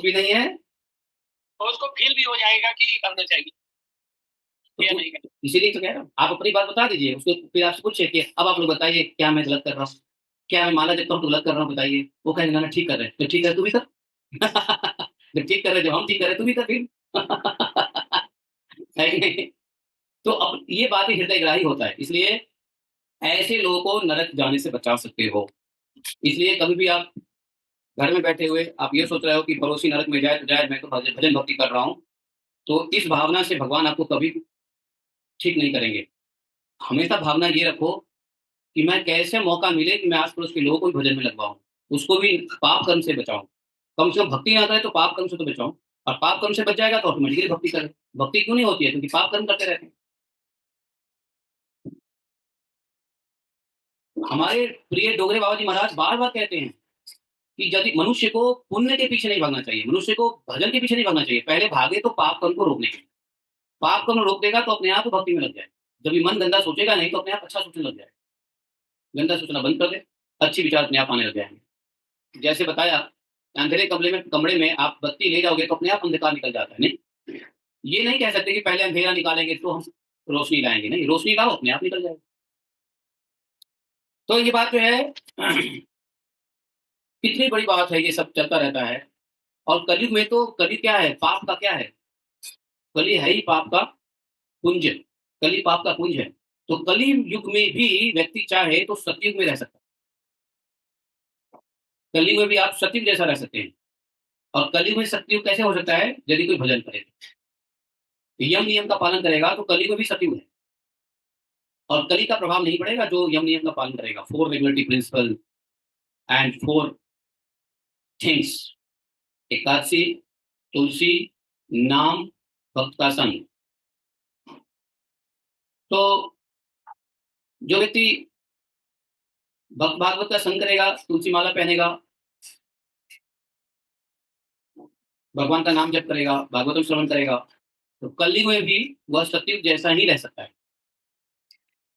भी नहीं है और उसको फील भी हो जाएगा कि करना चाहिए या नहीं करना। इसीलिए तो कह रहा हूँ आप अपनी बात बता दीजिए उसको फिर आपसे पूछे कि अब आप लोग बताइए क्या मैं गलत कर रहा हूँ क्या मैं माला जपता हूँ तो गलत कर रहा हूँ बताइए वो कहेंगे ना ना ठीक कर रहे हैं तो ठीक है तू भी कर जब ठीक कर रहे जब हम ठीक कर रहे तू भी कर फिर है कि नहीं? तो अब ये बात ही हृदयग्राही होता है इसलिए ऐसे लोगों को नरक जाने से बचा सकते हो इसलिए कभी भी आप घर में बैठे हुए आप ये सोच रहे हो कि पड़ोसी नरक में जाए तो जाए मैं तो भजन भक्ति कर रहा हूँ तो इस भावना से भगवान आपको कभी ठीक नहीं करेंगे हमेशा भावना ये रखो कि मैं कैसे मौका मिले कि मैं आस-पड़ोस के लोगों को भी भजन में लगवाऊँ, उसको भी पाप कर्म से बचाऊँ। कम से कम भक्ति ना करे तो पाप कर्म से तो बचाऊँ और पाप कर्म से बच जाएगा तो ऑटोमेटिकली भक्ति करे। भक्ति क्यों नहीं होती है? क्योंकि पाप कर्म करते रहते हैं। हमारे प्रिय डोगरे बाबा जी महाराज बार-बार कहते हैं कि यदि मनुष्य को पुण्य के पीछे नहीं भागना चाहिए, मनुष्य को भजन के पीछे नहीं भागना चाहिए, पहले भागे तो पाप कर्म को रोकने के लिए। पाप कर्म रोक देगा तो अपने आप वो भक्ति में लग जाएगा। जब ये मन गंदा सोचेगा नहीं तो अपने आप अच्छा सोचने लग जाएगा। गंदा सोचना बंद कर दे, अच्छे विचार अपने आप आने लग जाएँगे। जैसे बताया, अंधेरे कमरे में आप बत्ती ले जाओगे तो अपने आप अंधकार निकल जाता है, नहीं? ये नहीं कह सकते कि पहले अंधेरा निकालेंगे तो हम रोशनी लाएँगे, नहीं, रोशनी लाओ अपने आप निकल जाएगा। तो ये बात जो है कितनी बड़ी बात है, ये सब चलता रहता है और कलयुग में तो कली क्या है, पाप का क्या है? कली है ही पाप का पुंज, कली पाप का पुंज है। तो कली युग में भी व्यक्ति चाहे तो सतयुग में रह सकता है। कलयुग में भी आप सतयुग जैसा रह सकते हैं और कलयुग में सतयुग कैसे हो सकता है? यदि कोई भजन करे। यम नियम का पालन करेगा तो कलयुग में भी सतयुग है। और कली का प्रभाव नहीं पड़ेगा जो यम नियम का पालन करेगा। 4 regulatory principle and 4 things Ekadashi, तुलसी, नाम, भक्त का संग। तो जो व्यक्ति भक्त भागवत का संग करेगा, तुलसी माला पहनेगा, भगवान का नाम जप करेगा, भागवतम श्रवण करेगा, तो कलयुग में भी वह सतयुग जैसा ही रह सकता है।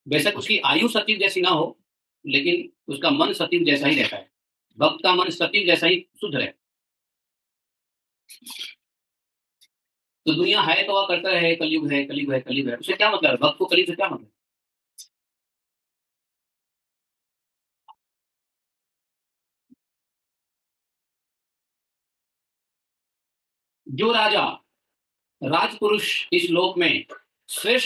बेशक उसकी आयु सतयुग जैसी ना हो, लेकिन उसका मन सतयुग जैसा ही रहता है। भक्त का मन सतयुग जैसा ही शुद्ध है। तो दुनिया है तो वह करता रहे कलयुग है, कलयुग है, कलयुग है। उससे क्या मतलब है? भक्त को कलयुग से क्या मतलब? जो राजा, राजपुरुष इस लोक में श्रेष्ठ